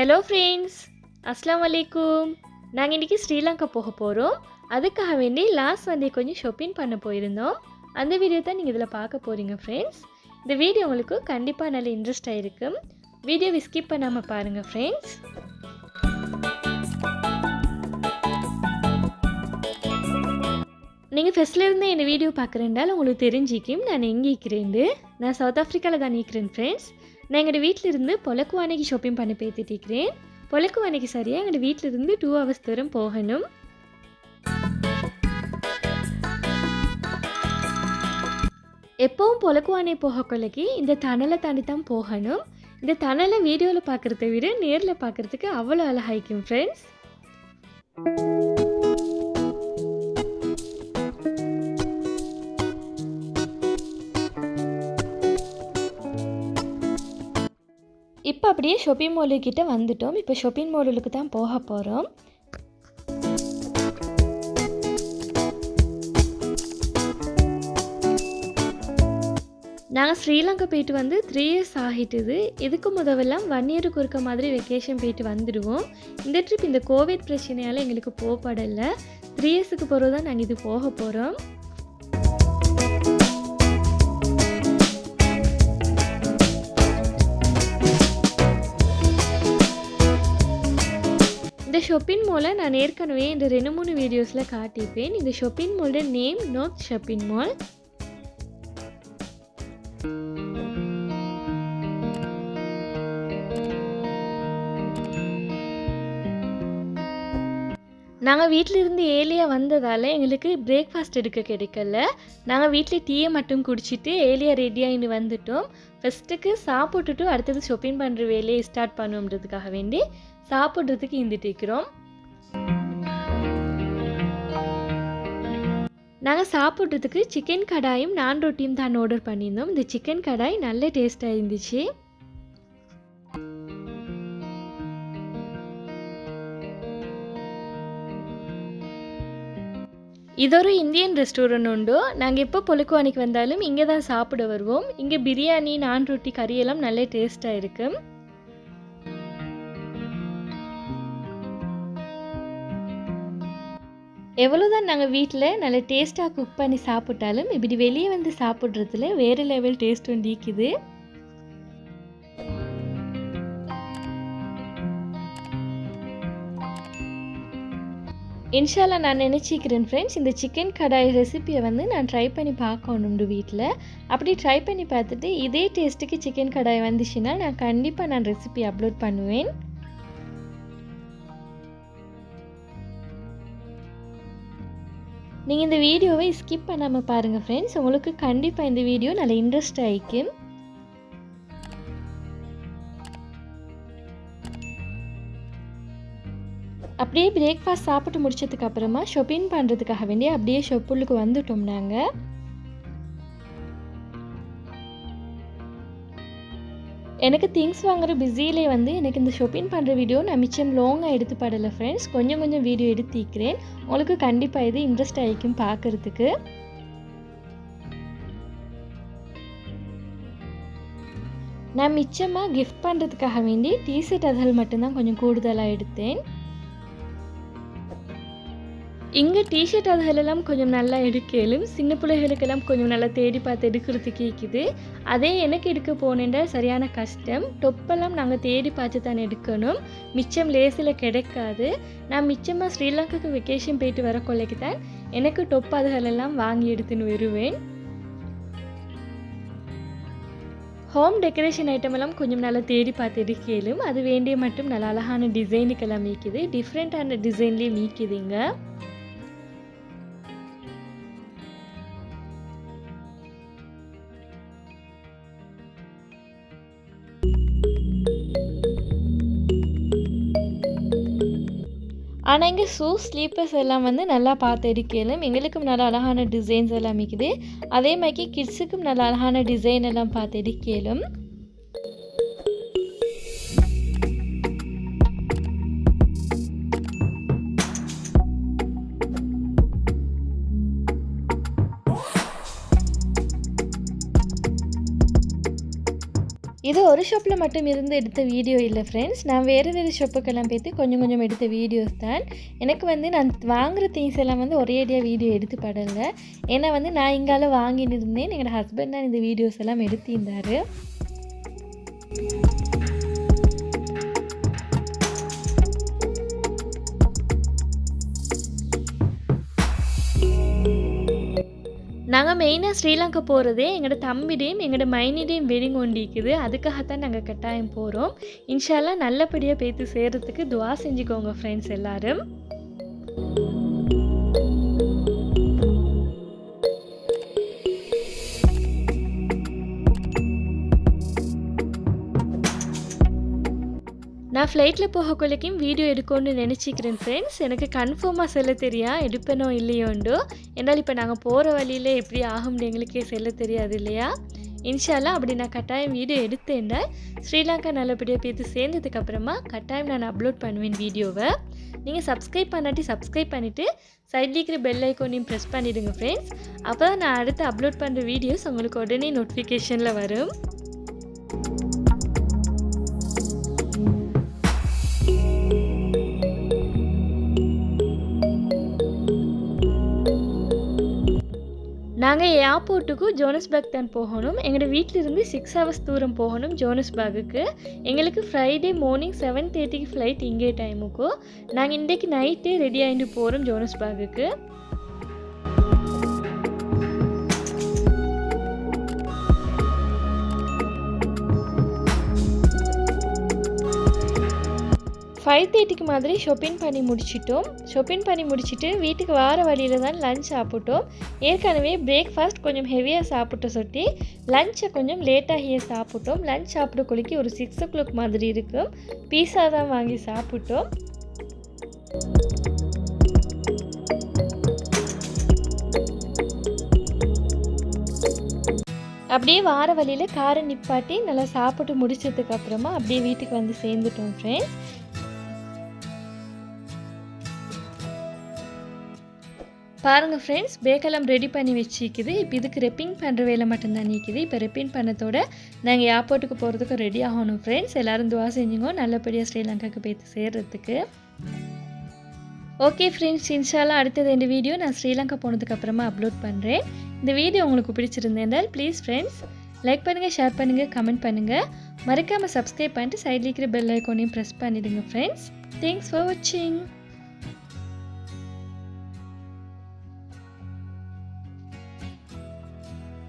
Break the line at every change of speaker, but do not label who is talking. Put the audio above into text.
Hello friends, அஸ்ஸலாமு அலைக்கும். நாங்கள் இன்றைக்கி ஸ்ரீலங்கா போக போகிறோம். அதுக்காக வேண்டி லாஸ்ட் சண்டே கொஞ்சம் ஷாப்பிங் பண்ண போயிருந்தோம். அந்த வீடியோ தான் நீங்கள் இதில் பார்க்க போகிறீங்க ஃப்ரெண்ட்ஸ். இந்த வீடியோ உங்களுக்கு கண்டிப்பாக நல்ல இன்ட்ரெஸ்டாக இருக்கும். வீடியோவை ஸ்கிப் பண்ணாமல் பாருங்கள் ஃப்ரெண்ட்ஸ். நீங்கள் ஃபஸ்ட்லேருந்து இந்த வீடியோ பார்க்குறேன்டால் உங்களுக்கு தெரிஞ்சிக்கும் நான் எங்கே இருக்கிறேன். நான் சவுத் ஆஃப்ரிக்காவில் தான் இருக்கிறேன் ஃப்ரெண்ட்ஸ். நான் எங்கள் வீட்டிலிருந்து பொலக்குவானைக்கு ஷாப்பிங் பண்ணி பேத்திட்டு இருக்கிறேன். பொலக்குவானைக்கு சரியாக எங்கள் வீட்டிலிருந்து 2 hours தூரம் போகணும். எப்போவும் பொலக்குவானை போக கொள்ளைக்கு இந்த டனலை தாண்டி தான் போகணும். இந்த டனலை வீடியோவில் பார்க்குறத விட நேரில் பார்க்குறதுக்கு அவ்வளோ அழகாய்க்கும் ஃப்ரெண்ட்ஸ். இப்போ அப்படியே ஷாப்பிங் மாலுக்கிட்ட வந்துட்டோம். இப்போ ஷாப்பிங் மாலுக்கு தான் போக போகிறோம். நாங்கள் ஸ்ரீலங்கா போயிட்டு வந்து 3 years ஆகிட்டுது. இதுக்கு முதவெல்லாம் 1 yearக்கு ஒருக்க மாதிரி வெக்கேஷன் போயிட்டு வந்துடுவோம். இந்த ட்ரிப் இந்த கோவிட் பிரச்சனையால் எங்களுக்கு போகப்படலை. 3 yearsக்கு பிறகு தான் நாங்கள் இது போக போகிறோம். இந்த ஷாப்பிங் மாலை நான் ஏற்கனவே இந்த 2-3 வீடியோஸில் காட்டியிருப்பேன். இந்த ஷாப்பிங் மாலோட நேம் நார்த் ஷாப்பிங் மால். நாங்கள் வீட்டிலிருந்து ஏர்லியாக வந்ததால் எங்களுக்கு பிரேக்ஃபாஸ்ட் எடுக்க கிடைக்கல. நாங்கள் வீட்டில் டீயை மட்டும் குடிச்சிட்டு ஏர்லியாக ரெடியாகின்னு வந்துட்டோம். ஃபஸ்ட்டுக்கு சாப்பிட்டுட்டு அடுத்தது ஷாப்பிங் பண்ணுற வேலையை ஸ்டார்ட் பண்ணுன்றதுக்காக வேண்டி சாப்பிட்றதுக்கு இருந்துட்டு இருக்கிறோம். நாங்கள் சாப்பிட்றதுக்கு சிக்கன் கடாயும் நான் ரொட்டியும் தான் ஆர்டர் பண்ணியிருந்தோம். இந்த சிக்கன் கடாய் நல்ல டேஸ்ட்டாக இருந்துச்சு. இது ஒரு இந்தியன் ரெஸ்டாரண்ட் உண்டு. நாங்கள் எப்போ பொலக்குவானைக்கு வந்தாலும் இங்கே தான் சாப்பிட வருவோம். இங்கே பிரியாணி, நான் ரொட்டி, கறியெல்லாம் நல்ல டேஸ்ட்டாக இருக்குது. எவ்வளோதான் நாங்கள் வீட்டில் நல்ல டேஸ்ட்டாக குக் பண்ணி சாப்பிட்டாலும் இப்படி வெளியே வந்து சாப்பிட்றதுல வேறு லெவல் டேஸ்ட் வந்து இருக்குது. இன்ஷால்லா நான் நினச்சிக்கிறேன் ஃப்ரெண்ட்ஸ், இந்த சிக்கன் கடாய் ரெசிப்பியை வந்து நான் ட்ரை பண்ணி பார்க்கணுண்டு வீட்டில். அப்படி ட்ரை பண்ணி பார்த்துட்டு இதே டேஸ்ட்டுக்கு சிக்கன் கடாய் வந்துச்சுன்னா நான் ரெசிபி அப்லோட் பண்ணுவேன். நீங்கள் இந்த வீடியோவை ஸ்கிப் பண்ணாமல் பாருங்கள் ஃப்ரெண்ட்ஸ். உங்களுக்கு கண்டிப்பாக இந்த வீடியோ நல்ல இன்ட்ரெஸ்ட் ஆகிக்கும். அப்படியே பிரேக்ஃபாஸ்ட் சாப்பிட்டு முடிச்சதுக்கு அப்புறமா ஷாப்பிங் பண்ணுறதுக்காக வேண்டி அப்படியே ஷாப்புக்கு வந்துட்டோம். நாங்கள் எனக்கு திங்ஸ் வாங்குற பிஸியிலே வந்து எனக்கு இந்த ஷாப்பிங் பண்ணுற வீடியோ நான் மிச்சம் லாங்காக எடுத்து படலை ஃப்ரெண்ட்ஸ். கொஞ்சம் வீடியோ எடுத்திக்கிறேன். உங்களுக்கு கண்டிப்பாக இது இன்ட்ரெஸ்ட் ஆகிக்கும் பார்க்குறதுக்கு. நான் மிச்சமாக கிஃப்ட் பண்ணுறதுக்காக வேண்டி டிஷர்ட் அதுகள் மட்டும்தான் கொஞ்சம் கூடுதலாக எடுத்தேன். இங்கே டிஷர்ட் அதுகளெல்லாம் கொஞ்சம் நல்லா எடுக்கலும், சின்ன பிள்ளைகளுக்கெல்லாம் கொஞ்சம் நல்லா தேடி பார்த்து எடுக்கிறதுக்கு இருக்குது. அதே எனக்கு எடுக்க போனேன்டா சரியான கஷ்டம். டொப்பெல்லாம் நாங்கள் தேடி பார்த்து தான் எடுக்கணும். மிச்சம் லேசில் கிடைக்காது. நான் மிச்சமாக ஸ்ரீலங்காவுக்கு வெக்கேஷன் போயிட்டு வர கொள்ளைக்கு தான் எனக்கு டொப் அதுகளெல்லாம் வாங்கி எடுத்துன்னு வருவேன். ஹோம் டெக்கரேஷன் ஐட்டம் எல்லாம் கொஞ்சம் நல்லா தேடி பார்த்து எடுக்கலும். அது வேண்டிய மட்டும் நல்லா அழகான டிசைனுக்கெல்லாம் மீக்குது. டிஃப்ரெண்ட்டான டிசைன்லேயே மீக்குதுங்க. ஆனால் இங்கே ஷூஸ், ஸ்லீப்பர்ஸ் எல்லாம் வந்து நல்லா பார்த்து எடுக்கலும். எங்களுக்கும் நல்லா அழகான டிசைன்ஸ் எல்லாம் இருக்குது. அதே மாதிரி கிட்ஸுக்கும் நல்லா அழகான டிசைன் எல்லாம் பார்த்து எடுக்கலும். இது ஒரு ஷாப்பில் மட்டும் இருந்து எடுத்த வீடியோ இல்லை ஃப்ரெண்ட்ஸ். நான் வேறு வேறு ஷாப்புக்கெல்லாம் போய்த்து கொஞ்சம் கொஞ்சம் எடுத்த வீடியோஸ் தான். எனக்கு வந்து நான் வாங்குகிற திங்ஸ் எல்லாம் வந்து ஒரேடியாக வீடியோ எடுத்து படலை. ஏன்னா வந்து நான் இங்கால வாங்கின்னு இருந்தேன். எங்களோட ஹஸ்பண்ட் தான் இந்த வீடியோஸ் எல்லாம் எடுத்திருந்தார். நாங்கள் மெயினாக ஸ்ரீலங்கா போகிறதே எங்களோட தம்பிடையும் எங்களோட மைனிடையும் வெட்டிங் ஒண்டிக்குது. அதுக்காகத்தான் நாங்கள் கட்டாயம் போகிறோம். இன்ஷால்லா நல்லபடியாக பேத்து சேர்கிறதுக்கு துவா செஞ்சுக்கோங்க ஃப்ரெண்ட்ஸ் எல்லோரும். நான் ஃப்ளைட்டில் போகக்குள்ளேக்கும் வீடியோ எடுக்கணும்னு நினச்சிக்கிறேன் ஃப்ரெண்ட்ஸ். எனக்கு கன்ஃபார்மாக சொல்ல தெரியா எடுப்பேனோ இல்லையோண்டோ. என்னால் இப்போ நாங்கள் போகிற வழியில் எப்படி ஆகும்னு எங்களுக்கே சொல்ல தெரியாது இல்லையா. இன்ஷால்லா அப்படி நான் கட்டாயம் வீடியோ எடுத்தேன்டா ஸ்ரீலங்கா நல்லபடியாக பேத்து சேர்ந்ததுக்கப்புறமா கட்டாயம் நான் அப்லோட் பண்ணுவேன் வீடியோவை. நீங்கள் சப்ஸ்கிரைப் பண்ணாட்டி சப்ஸ்கிரைப் பண்ணிவிட்டு சைடில் இருக்கிற பெல் ஐக்கோனையும் ப்ரெஸ் பண்ணிவிடுங்க ஃப்ரெண்ட்ஸ். அப்போ தான் நான் அடுத்து அப்லோட் பண்ணுற வீடியோஸ் உங்களுக்கு உடனே நோட்டிஃபிகேஷனில் வரும். நாங்கள் ஏர்போர்ட்டுக்கு ஜோனஸ்பர்க் தான் போகணும். எங்களோட வீட்டிலிருந்து 6 hours தூரம் போகணும் ஜோனஸ்பர்க்குக்கு. எங்களுக்கு ஃப்ரைடே மார்னிங் 7:30 ஃப்ளைட் இங்கே டைமுக்கு. நாங்கள் இன்றைக்கு நைட்டே ரெடி ஆகிட்டு போகிறோம் ஜோனஸ்பர்க்குக்கு. ஃபைவ் 5:30 மாதிரி ஷாப்பிங் பண்ணி முடிச்சிட்டோம். ஷாப்பிங் பண்ணி முடிச்சுட்டு வீட்டுக்கு வார வழியில் தான் லஞ்ச் சாப்பிட்டோம். ஏற்கனவே பிரேக்ஃபாஸ்ட் கொஞ்சம் ஹெவியாக சாப்பிட்ட சொட்டி லஞ்சை கொஞ்சம் லேட்டாகியே சாப்பிட்டோம். லஞ்ச் சாப்பிட குளிக்கு ஒரு 6 o'clock மாதிரி இருக்கும். பீஸா தான் வாங்கி சாப்பிட்டோம். அப்படியே வார வழியில் காரை நிப்பாட்டி நல்லா சாப்பிட்டு முடிச்சதுக்கப்புறமா அப்படியே வீட்டுக்கு வந்து சேர்ந்துட்டோம் ஃப்ரெண்ட்ஸ். பாருங்கள் ஃப்ரெண்ட்ஸ், பேக்கெல்லாம் ரெடி பண்ணி வச்சுக்குது. இப்போ இதுக்கு ரெப்பிங் பண்ணுற வேலை மட்டும்தான் நீக்குது. இப்போ ரெப்பிங் பண்ணத்தோட நாங்கள் ஏர்போர்ட்டுக்கு போகிறதுக்கு ரெடி ஆகணும் ஃப்ரெண்ட்ஸ். எல்லோரும் துவா செஞ்சுங்க நல்லபடியாக ஸ்ரீலங்காவுக்கு போய்த்து சேர்கிறதுக்கு. ஓகே ஃப்ரெண்ட்ஸ், இன்ஷால்லா அடுத்தது இந்த வீடியோ நான் ஸ்ரீலங்கா போனதுக்கப்புறமா அப்லோட் பண்ணுறேன். இந்த வீடியோ உங்களுக்கு பிடிச்சிருந்தேன்னால் ப்ளீஸ் ஃப்ரெண்ட்ஸ் லைக் பண்ணுங்கள், ஷேர் பண்ணுங்கள், கமெண்ட் பண்ணுங்கள். மறக்காமல் சப்ஸ்கிரைப் பண்ணிட்டு சைடில் இருக்கிற பெல் ஐக்கோனையும் ப்ரெஸ் பண்ணிவிடுங்க ஃப்ரெண்ட்ஸ். தேங்க்ஸ் ஃபார் வாட்சிங்.